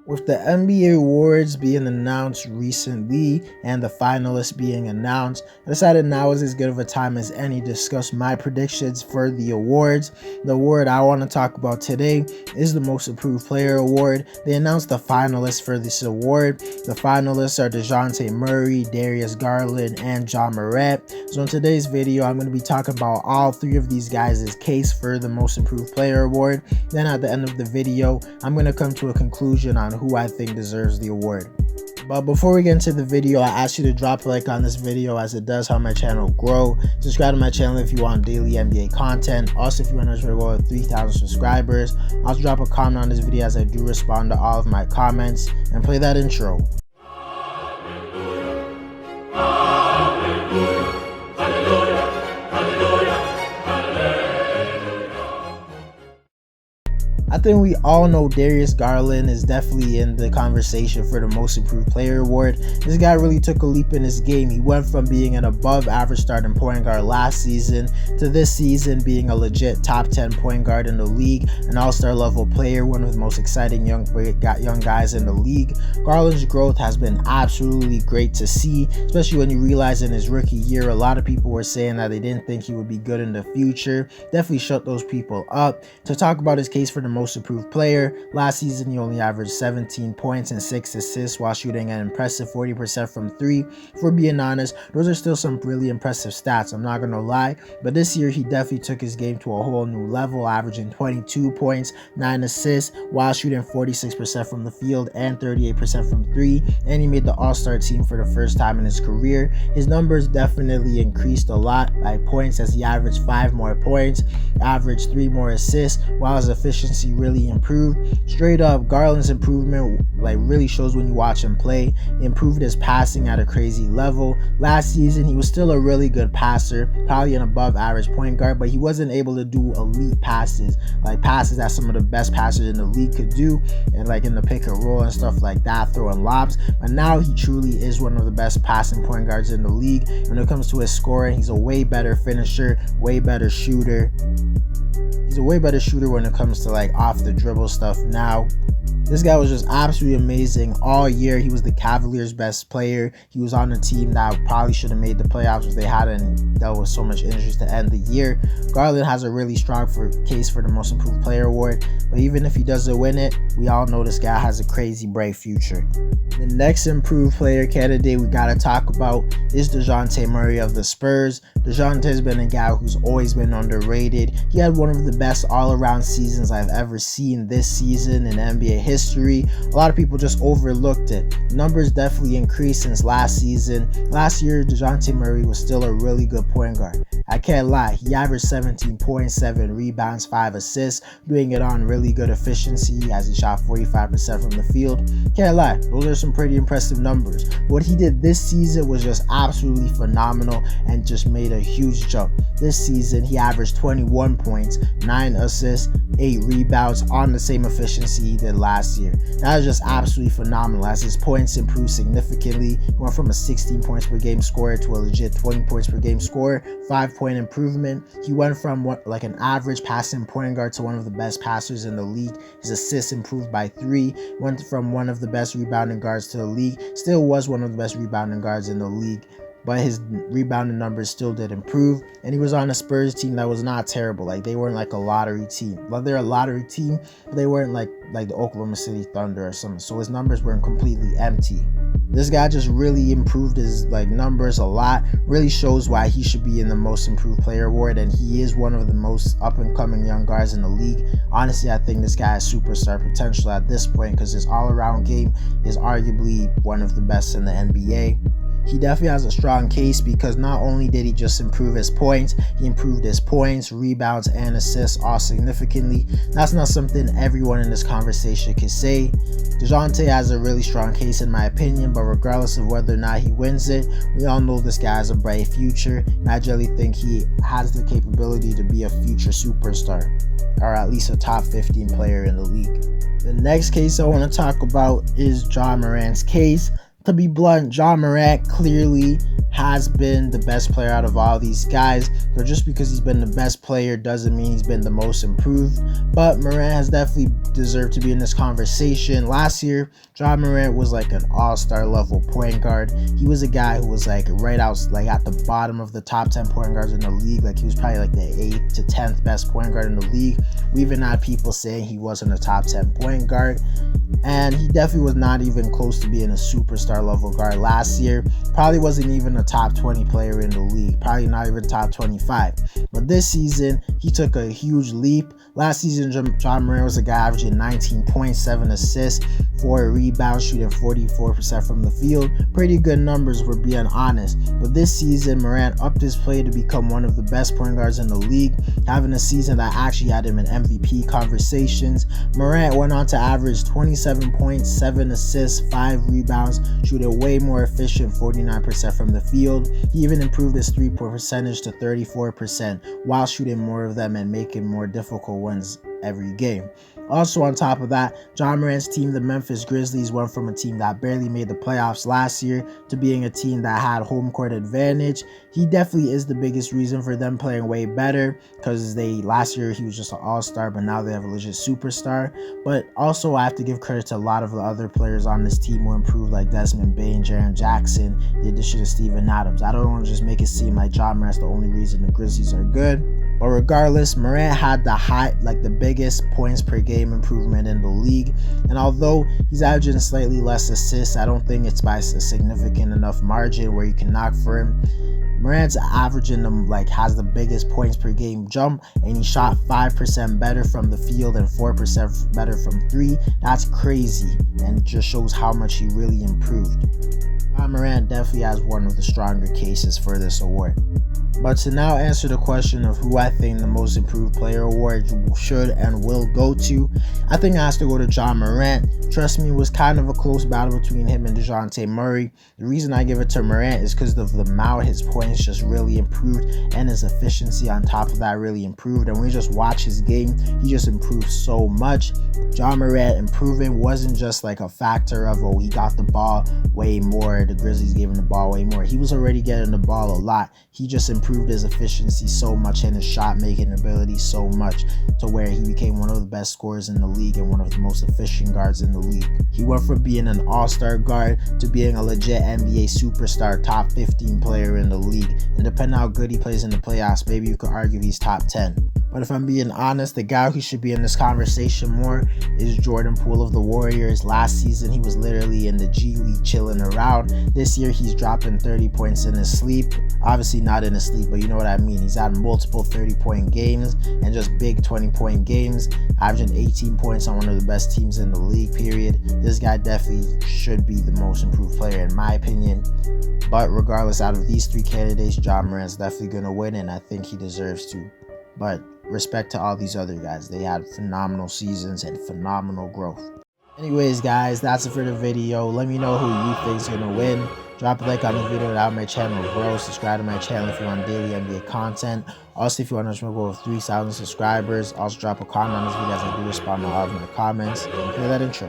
With the NBA awards being announced recently and the finalists being announced, I decided now is as good of a time as any to discuss my predictions for the awards. The award I want to talk about today is the Most Improved Player Award. They announced the finalists for this award. The finalists are Jonte Murray, Darius Garland, and Jonte Murray. So in today's video, I'm going to be talking about all three of these guys' case for the Most Improved Player Award. Then at the end of the video, I'm going to come to a conclusion on who I think deserves the award. But before we get into the video, I ask you to drop a like on this video as it does help my channel grow. Subscribe to my channel if you want daily NBA content. Also, if you want to go with 3,000 subscribers, also drop a comment on this video as I do respond to all of my comments, and play that intro. I think we all know Darius Garland is definitely in the conversation for the Most Improved Player Award. This guy really took a leap in his game. He went from being an above average starting point guard last season to this season being a legit top 10 point guard in the league, an all-star level player, one of the most exciting young guys in the league. Garland's growth has been absolutely great to see, especially when you realize in his rookie year, a lot of people were saying that they didn't think he would be good in the future. Definitely shut those people up. To talk about his case for the Most Improved Player, last season he only averaged 17 points and 6 assists while shooting an impressive 40% from 3. For being honest, those are still some really impressive stats, I'm not gonna lie, but this year he definitely took his game to a whole new level, averaging 22 points, 9 assists while shooting 46% from the field and 38% from 3, and he made the All-Star team for the first time in his career. His numbers definitely increased a lot by points as he averaged 5 more points, averaged 3 more assists, while his efficiency really improved. Straight up, Garland's improvement really shows when you watch him play. He improved his passing at a crazy level. Last season he was still a really good passer, probably an above average point guard, but he wasn't able to do elite passes, like passes that some of the best passers in the league could do, and like in the pick and roll and stuff like that, throwing lobs. But now he truly is one of the best passing point guards in the league. When it comes to his scoring, he's a way better finisher, way better shooter. He's a way better shooter when it comes to like off the dribble stuff now. This guy was just absolutely amazing all year. He was the Cavaliers' best player. He was on a team that probably should have made the playoffs if they hadn't dealt with so much injuries to end the year. Garland has a really strong case for the Most Improved Player Award, but even if he doesn't win it, we all know this guy has a crazy bright future. The next improved player candidate we gotta talk about is Jonte Murray of the Spurs. Dejounte has been a guy who's always been underrated. He had one of the best all-around seasons I've ever seen this season in NBA history. A lot of people just overlooked it. Numbers definitely increased since last season. Last year, Jonte Murray was still a really good point guard. I can't lie, he averaged 17 points, 7 rebounds, 5 assists, doing it on really good efficiency as he shot 45% from the field. Can't lie, those are some pretty impressive numbers. What he did this season was just absolutely phenomenal and just made a huge jump. This season, he averaged 21 points, 9 assists, 8 rebounds on the same efficiency he did last year. That is just absolutely phenomenal as his points improved significantly. He went from a 16 points per game scorer to a legit 20 points per game scorer, 5-point improvement. He went from an average passing point guard to one of the best passers in the league. His assists improved by 3, went from one of the best rebounding guards to the league, still was one of the best rebounding guards in the league, but his rebounding numbers still did improve, and he was on a Spurs team that was not terrible. Like, they weren't like a lottery team. Well, they're a lottery team, but they weren't like the Oklahoma City Thunder or something, so his numbers weren't completely empty. This guy just really improved his numbers a lot, really shows why he should be in the Most Improved Player Award, and he is one of the most up-and-coming young guards in the league. Honestly, I think this guy has superstar potential at this point because his all-around game is arguably one of the best in the NBA. He definitely has a strong case because not only did he just improve his points, he improved his points, rebounds, and assists all significantly. That's not something everyone in this conversation can say. Dejounte has a really strong case in my opinion, but regardless of whether or not he wins it, we all know this guy has a bright future, and I generally think he has the capability to be a future superstar, or at least a top 15 player in the league. The next case I want to talk about is Ja Morant's case. To be blunt, Ja Morant clearly has been the best player out of all these guys. So just because he's been the best player doesn't mean he's been the most improved. But Morant has definitely deserved to be in this conversation. Last year, Jonte Murray was like an all-star level point guard. He was a guy who was like right out, like at the bottom of the top 10 point guards in the league. Like he was probably like the 8th to 10th best point guard in the league. We even had people saying he wasn't a top 10 point guard. And he definitely was not even close to being a superstar level guard last year. Probably wasn't even a top 20 player in the league. Probably not even top 25. But this season, he took a huge leap. Last season, Jonte Murray was a guy averaging 19.7 assists, 4 rebounds, shooting 44% from the field. Pretty good numbers, we're being honest. But this season, Morant upped his play to become one of the best point guards in the league, having a season that actually had him in MVP conversations. Morant went on to average 27.7 assists, 5 rebounds, shooting way more efficient, 49% from the field. He even improved his 3-point percentage to 34% while shooting more of them and making more difficult ones every game. Also on top of that, Jonte Morant's team, the Memphis Grizzlies, went from a team that barely made the playoffs last year to being a team that had home court advantage. He definitely is the biggest reason for them playing way better, because last year he was just an all-star, but now they have a legit superstar. But also I have to give credit to a lot of the other players on this team who improved, like Desmond Bane, Jaren Jackson, did the shit of Steven Adams. I don't want to just make it seem like Jonte Morant's the only reason the Grizzlies are good. But regardless, Morant had the biggest points per game improvement in the league. And although he's averaging slightly less assists, I don't think it's by a significant enough margin where you can knock for him. Morant's averaging them has the biggest points per game jump, and he shot 5% better from the field and 4% better from 3. That's crazy, and it just shows how much he really improved. Morant definitely has one of the stronger cases for this award. But to now answer the question of who I think the most improved player award should and will go to, I think it has to go to Jonte Morant. Trust me, it was kind of a close battle between him and Jonte Murray. The reason I give it to Morant is because of the amount his points just really improved, and his efficiency on top of that really improved. And when you just watch his game, he just improved so much. Jonte Morant improving wasn't just like a factor of, oh, he got the ball way more, the Grizzlies gave him the ball way more. He was already getting the ball a lot. He just improved his efficiency so much and his shot making ability so much to where he became one of the best scorers in the league and one of the most efficient guards in the league. He went from being an all-star guard to being a legit NBA superstar, top 15 player in the league. And depending on how good he plays in the playoffs, maybe you could argue he's top 10. But if I'm being honest, the guy who should be in this conversation more is Jordan Poole of the Warriors. Last season, he was literally in the G League chilling around. This year, he's dropping 30 points in his sleep. Obviously not in his sleep, but you know what I mean. He's had multiple 30-point games and just big 20-point games, averaging 18 points on one of the best teams in the league, period. This guy definitely should be the most improved player in my opinion. But regardless, out of these 3 candidates, Jonte Morant's definitely going to win, and I think he deserves to. But respect to all these other guys. They had phenomenal seasons and phenomenal growth. Anyways, guys, that's it for the video. Let me know who you think is going to win. Drop a like on the video to help my channel grow. Subscribe to my channel if you want daily NBA content. Also, if you want to go over 3,000 subscribers, also drop a comment on this video as I do respond to all of my comments. Hear that intro.